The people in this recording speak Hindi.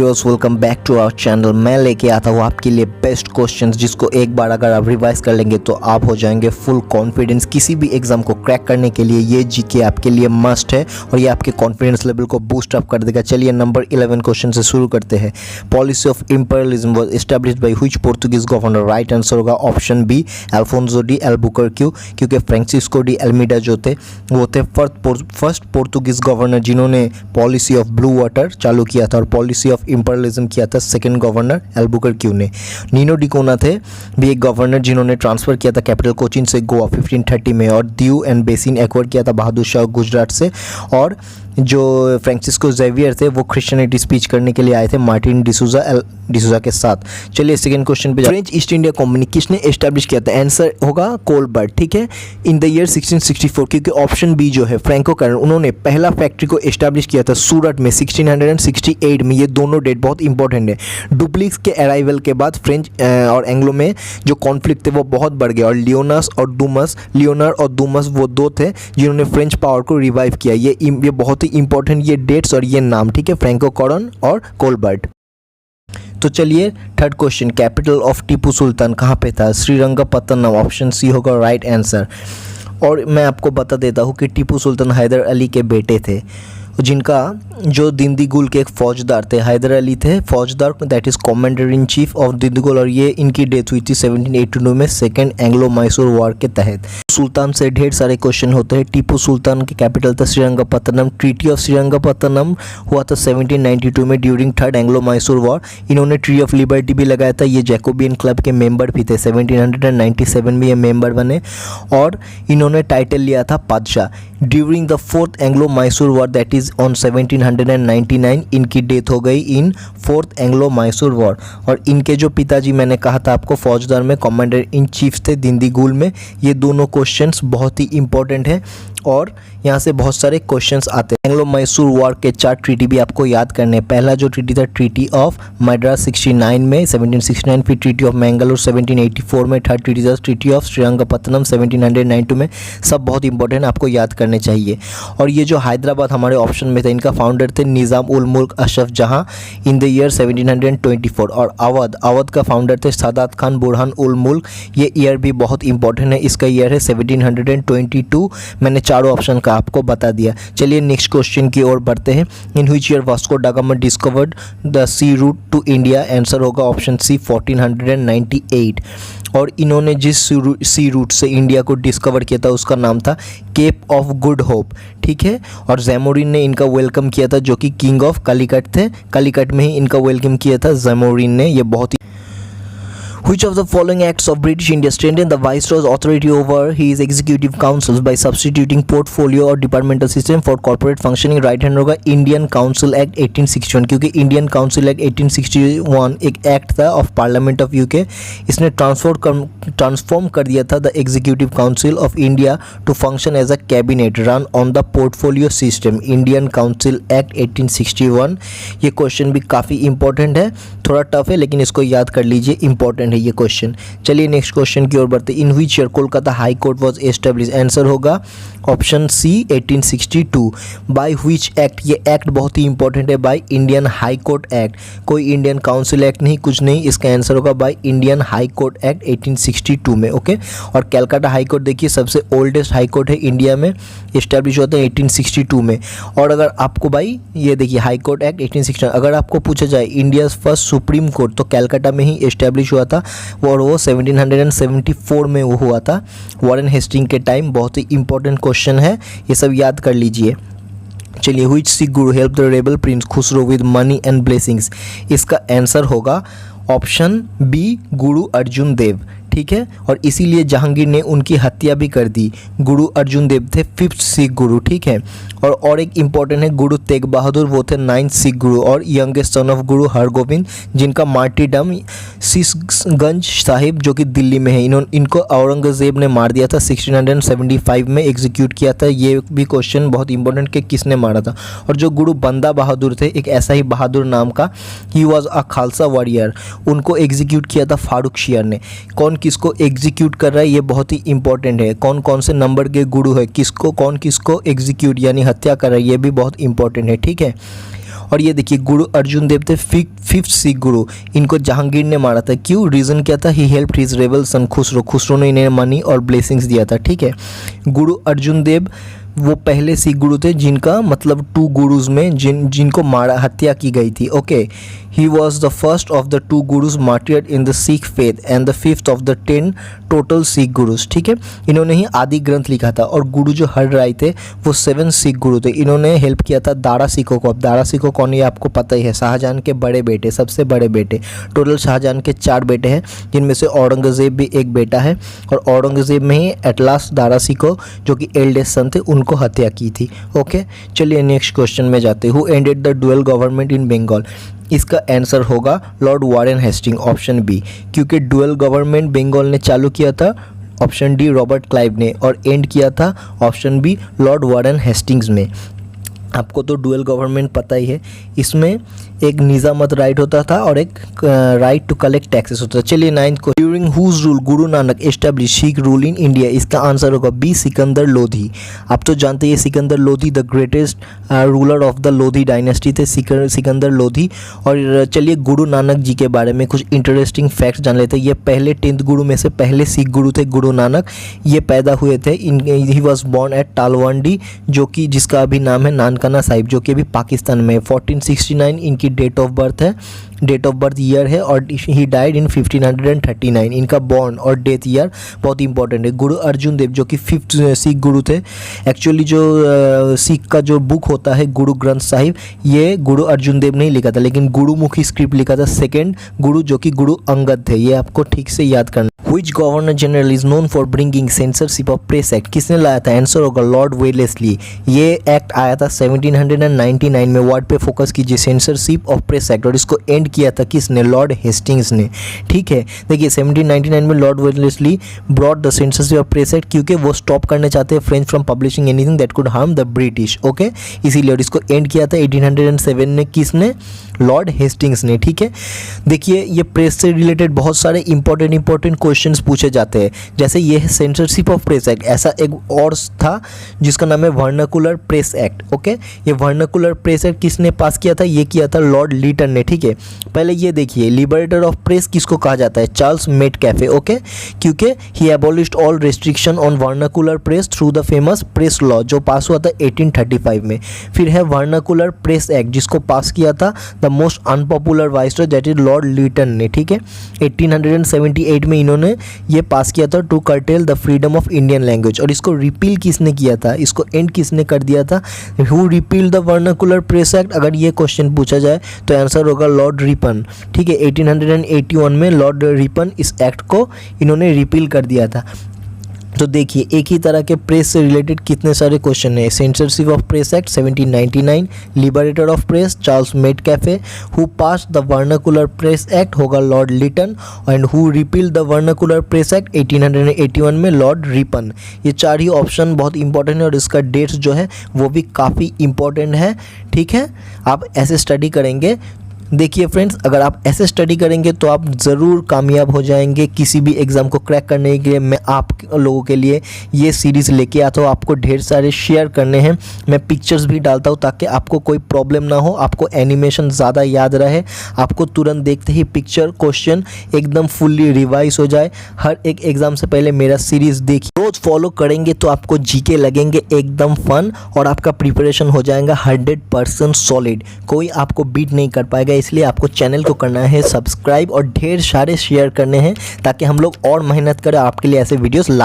Viewers, welcome back to our channel. मैं लेके आता हूँ आपके लिए बेस्ट क्वेश्चंस जिसको एक बार अगर आप रिवाइज कर लेंगे तो आप हो जाएंगे फुल कॉन्फिडेंस किसी भी एग्जाम को क्रैक करने के लिए। ये जीके आपके लिए मस्ट है और ये आपके कॉन्फिडेंस लेवल को बूस्ट अप कर देगा। चलिए नंबर 11 क्वेश्चन से शुरू करते हैं। Policy of imperialism was established by which Portuguese governor? Right answer होगा ऑप्शन बी, अल्फोंसो डी एल्बुकर्क्यू, क्योंकि फ्रांसिस्को डी अल्मीडा जो थे वो थे फर्स्ट पोर्टुगीज गवर्नर जिन्होंने पॉलिसी ऑफ ब्लू वाटर चालू किया था और पॉलिसी ऑफ इंपीरियलिज्म किया था सेकंड गवर्नर एल्बुकर्क्यू ने। नीनो डी कोना थे भी एक गवर्नर जिन्होंने ट्रांसफ़र किया था कैपिटल कोचीन से गोवा 1530 में, और दीव एंड बेसिन एक्वायर किया था बहादुर शाह गुजरात से। और जो फ्रांसिस्को ज़ेवियर थे वो क्रिश्चियनिटी स्पीच करने के लिए आए थे मार्टिन डिसूजा के साथ। चलिए सेकंड क्वेश्चन पे। फ्रेंच ईस्ट इंडिया कंपनी किसने एस्टैब्लिश किया था? आंसर होगा कोलबर्ट, ठीक है, इन द ईयर 1664, क्योंकि ऑप्शन बी जो है फ्रैंको कैरन, उन्होंने पहला फैक्ट्री को एस्टैब्लिश किया था सूरत में 1668 में। ये दोनों डेट बहुत इंपॉर्टेंट है। डुप्लिक्स के अराइवल के बाद फ्रेंच और एंग्लो में जो कॉन्फ्लिक्ट थे वो बहुत बढ़ गया और लियोनर और डूमस वो दो थे जिन्होंने फ्रेंच पावर को रिवाइव किया। ये बहुत इंपॉर्टेंट ये डेट्स और ये नाम, ठीक है, फ्रैंको कैरन और कोलबर्ट। तो चलिए third question. Capital of Tipu Sultan कहाँ पे था? श्रीरंगपत्तनम, ऑप्शन सी होगा राइट आंसर। और मैं आपको बता देता हूँ कि टीपू सुल्तान हैदर अली के बेटे थे, जिनका जो दिंदीगुल के एक फौजदार थे, हैदर अली थे फौजदार, that is commander in chief of Dindigul, और ये इनकी डेथ हुई थी 1782 में सेकेंड एंग्लो मैसूर वॉर के तहत। सुल्तान से ढेर सारे क्वेश्चन होते हैं। टीपू सुल्तान की कैपिटल था श्रीरंगपत्तनम। ट्रीटी ऑफ श्रीरंगपत्तनम हुआ था 1792 में during third Anglo Mysore war. इन्होंने ट्री ऑफ लिबर्टी भी लगाया था। ये जैकोबियन क्लब के मेंबर भी थे। 1797 में ये मेंबर बने और इन्होंने टाइटल लिया था पादशाह। During the fourth Anglo Mysore war that is on 1799 इनकी डेथ हो गई in fourth Anglo Mysore war. और इनके जो पिताजी मैंने कहा था आपको फौजदार में कमांडर इन चीफ थे दिंदीगुल में। ये दोनों क्वेश्चंस बहुत ही इंपॉर्टेंट हैं और यहाँ से बहुत सारे क्वेश्चंस आते हैं। एंग्लो मैसूर वॉर के 4 ट्रीटी भी आपको याद करने हैं। पहला जो ट्रीटी था ट्रीटी ऑफ मद्रास 69 में 1769, फिर ट्रीटी ऑफ मैंगलोर 1784 में, थर्ड ट्रीटी था ट्रीटी ऑफ श्रीरंगपत्तनम 1792 में। सब बहुत इंपॉर्टेंट आपको याद करने चाहिए। और ये जो हैदराबाद हमारे ऑप्शन में था, इनका फाउंडर थे निज़ाम उल मुल्क अशरफ जहाँ इन द ईयर 1724। और अवध का फाउंडर थे सादात खान बुरहान उल मुल्क। ये ईयर भी बहुत इंपॉर्टेंट है, इसका ईयर है 1722। मैंने चारों ऑप्शन का आपको बता दिया। चलिए नेक्स्ट क्वेश्चन की ओर बढ़ते हैं। In which year Vasco da Gama discovered the sea route to India? Answer होगा ऑप्शन सी 1498। और इन्होंने जिस सी रूट से इंडिया को डिस्कवर किया था उसका नाम था केप ऑफ गुड होप, ठीक है। और जैमोरिन ने इनका वेलकम किया था जो कि किंग ऑफ कालीकट थे। कालीकट में ही इनका वेलकम किया था जैमोरिन ने। ये बहुत ही Which of the following acts of British India strengthened the Viceroy's authority over his executive councils by substituting portfolio or departmental system for corporate functioning? Right hand होगा इंडियन काउंसिल एक्ट 1861, क्योंकि इंडियन काउंसिल एक्ट 1861 एक एक्ट था ऑफ पार्लियामेंट ऑफ यूके। इसने ट्रांसफॉर्म कर दिया था the executive council of India to function as a cabinet run on the portfolio system. Indian council Act 1861। ये क्वेश्चन भी काफ़ी इंपॉर्टेंट है, थोड़ा टफ है लेकिन इसको याद कर लीजिए, इंपॉर्टेंट है ये क्वेश्चन। चलिए नेक्स्ट क्वेश्चन की ओर बढ़ते हैं। In which year Kolkata high court was establish? Answer होगा option C 1862। By which act? ये एक्ट बहुत ही इंपॉर्टेंट है, by Indian high court act, कोई इंडियन काउंसिल एक्ट नहीं, कुछ नहीं। इसका आंसर होगा by Indian high court act 1862 में, ओके। और कलकत्ता हाई कोर्ट देखिए सबसे ओल्डेस्ट हाई कोर्ट है इंडिया में, एस्टैब्लिश होता है 1862 में। और अगर आपको भाई ये देखिए हाई कोर्ट एक्ट 1862, अगर आपको पूछा जाए इंडिया फर्स्ट सुप्रीम कोर्ट तो कलकत्ता में ही एस्टैब्लिश हुआ था और वो 1774 में वो हुआ था वॉरेन हेस्टिंग के टाइम। बहुत ही इंपॉर्टेंट क्वेश्चन है, ये सब याद कर लीजिए। चलिए which Sikh Guru help the rebel Prince Khusro with money and blessings? इसका आंसर होगा ऑप्शन बी गुरु अर्जुन देव, ठीक है। और इसीलिए जहांगीर ने उनकी हत्या भी कर दी। गुरु अर्जुन देव थे 5th सिख गुरु, ठीक है। और एक इम्पॉर्टेंट है गुरु तेग बहादुर, वो थे 9th सिख गुरु और यंगेस्ट सन ऑफ गुरु हरगोविंद, जिनका मार्टीडम शीशगंज साहिब जो कि दिल्ली में है। इनको औरंगजेब ने मार दिया था 1675 में, एग्जीक्यूट किया था। ये भी क्वेश्चन बहुत इंपॉर्टेंट कि किसने मारा था। और जो गुरु बंदा बहादुर थे, एक ऐसा ही बहादुर नाम का, he was a Khalsa warrior, उनको एग्जीक्यूट किया था फारूक शियर ने। कौन किसको एग्जीक्यूट कर रहा है ये बहुत ही इंपॉर्टेंट है। कौन कौन से नंबर के गुरु है, किसको एग्जीक्यूट यानी हत्या कर रहा है, ये भी बहुत इंपॉर्टेंट है, ठीक है। और ये देखिए गुरु अर्जुन देव थे फिफ्थ सिख गुरु, इनको जहांगीर ने मारा था। क्यों? रीज़न क्या था? ही हेल्प हिज रेबल सन खुसरो ने इन्हें मनी और ब्लेसिंग्स दिया था। ठीक है, गुरु अर्जुन देव वो पहले सिख गुरु थे जिनका मतलब 2 गुरुज में जिनको मारा हत्या की गई थी। Okay, he was the first of the 2 gurus martyred in the Sikh faith and the 5th of the 10 total Sikh gurus. ठीक है, इन्होंने ही आदि ग्रंथ लिखा था। और गुरु जो हर राय थे वो 7 सिख गुरु थे। इन्होंने हेल्प किया था दारा सिखों को। अब दारा सिखों कौन, ये आपको पता ही है, शाहजहां के बड़े बेटे, सबसे बड़े बेटे। टोटल शाहजहां के 4 बेटे हैं, जिनमें से औरंगजेब भी एक बेटा है। और औरंगजेब में ही एट लास्ट दारा सिखों जो कि एल्डेस्ट सन थे उनको हत्या की थी। ओके, चलिए नेक्स्ट क्वेश्चन में जाते हैं। Who ended the dual government in Bengal? इसका आंसर होगा Lord Warren Hasting, option B, क्योंकि डुअल गवर्नमेंट बंगाल ने चालू किया था। ऑप्शन डी रॉबर्ट क्लाइव ने, और एंड किया था option B Lord Warren Hastings में। आपको तो डुअल गवर्नमेंट पता ही है, इसमें एक निजामत राइट होता था और एक राइट टू कलेक्ट टैक्सेस होता था। चलिए 9th को, during whose rule Guru Nanak establish sick rule in India? इसका आंसर होगा बी सिकंदर लोधी। आप तो जानते हैं Sikandar Lodhi the greatest ruler of the Lodhi dynasty थे सिकंदर लोधी। और चलिए गुरु नानक जी के बारे में कुछ इंटरेस्टिंग फैक्ट्स जान लेते हैं। ये पहले 10th गुरु में से पहले सिख गुरु थे गुरु नानक। ये पैदा हुए थे ही वॉज बॉर्न एट टालवांडी, जो कि जिसका अभी नाम है नानकाना साहिब, जो कि अभी पाकिस्तान में 1469 इनकी डेट ऑफ बर्थ है, डेट ऑफ बर्थ ईयर है। और ही डाइड इन 1539। इनका बॉर्न और डेथ ईयर बहुत इंपॉर्टेंट है। गुरु अर्जुन देव जो कि 5th सिख गुरु थे। एक्चुअली जो सिख का जो बुक होता है गुरु ग्रंथ साहिब, ये गुरु अर्जुन देव ने ही लिखा था, लेकिन गुरुमुखी स्क्रिप्ट लिखा था 2nd गुरु जो कि गुरु अंगद थे। ये आपको ठीक से याद करना। Which governor general is known for bringing censorship of press act? किसने लाया था? आंसर होगा लॉर्ड वेलेस्ली। ये एक्ट आया था 1799 में। वर्ड पे फोकस कीजिए, सेंसरशिप ऑफ प्रेस एक्ट। और इसको एंड किया था किसने? लॉर्ड हेस्टिंग्स ने। ठीक है, देखिए 1799 में Lord Wellesley brought the censorship of press act, क्योंकि वो स्टॉप करना चाहते हैं French from publishing anything that could harm the British. Okay, इसीलिए। और इसको एंड किया था 1807 में किसने? लॉर्ड हेस्टिंग्स ने। ठीक है, देखिए ये प्रेस से रिलेटेड बहुत सारे इंपॉर्टेंट क्वेश्चंस पूछे जाते हैं। जैसे ये है सेंसरशिप ऑफ प्रेस एक्ट। ऐसा एक और था जिसका नाम है वर्नाकुलर प्रेस एक्ट। ओके, ये वर्नाकुलर प्रेस एक्ट किसने पास किया था? ये किया था लॉर्ड लीटन ने। ठीक है, पहले ये देखिए लिबरेटर ऑफ प्रेस किसको कहा जाता है? Charles Metcalfe. ओके, क्योंकि he abolished all restriction on vernacular press through the famous press law जो पास हुआ था 1835 में। फिर है वर्नाकुलर प्रेस एक्ट जिसको पास किया था the most unpopular viceroy that is Lord Lytton ने। ठीक है, 1878 में इन्होंने ये पास किया था to curtail the freedom of Indian language. और इसको रिपील किसने किया था? इसको एंड किसने कर दिया था? Who repeal the vernacular press act? अगर ये क्वेश्चन पूछा जाए तो आंसर होगा लॉर्ड रिपन। ठीक है, 1881 में लॉर्ड रिपन इस एक्ट को इन्होंने रिपील कर दिया था। तो देखिए एक ही तरह के प्रेस से रिलेटेड कितने सारे क्वेश्चन हैं। Censorship of press act 1799, liberator of press Charles Metcalfe, who pass the vernacular press act होगा lord Lytton, and who repeal the vernacular press act 1881 में लॉर्ड रिपन। ये 4 ही ऑप्शन बहुत इंपॉर्टेंट है और इसका डेट्स जो है वो भी काफ़ी इंपॉर्टेंट है। ठीक है, आप ऐसे स्टडी करेंगे। देखिए फ्रेंड्स, अगर आप ऐसे स्टडी करेंगे तो आप ज़रूर कामयाब हो जाएंगे किसी भी एग्ज़ाम को क्रैक करने के लिए। मैं आप लोगों के लिए ये सीरीज़ लेके आता हूँ, आपको ढेर सारे शेयर करने हैं। मैं पिक्चर्स भी डालता हूँ ताकि आपको कोई प्रॉब्लम ना हो, आपको एनिमेशन ज़्यादा याद रहे, आपको तुरंत देखते ही पिक्चर क्वेश्चन एकदम फुल्ली रिवाइज हो जाए। हर एक एग्ज़ाम से पहले मेरा सीरीज़ देखिए, रोज़ फॉलो करेंगे तो आपको जीके लगेंगे एकदम फन और आपका प्रिपरेशन हो जाएगा 100% सॉलिड। कोई आपको बीट नहीं कर पाएगा। इसलिए आपको चैनल को करना है सब्सक्राइब और ढेर सारे शेयर करने हैं ताकि हम लोग और मेहनत करें आपके लिए ऐसे वीडियोस ला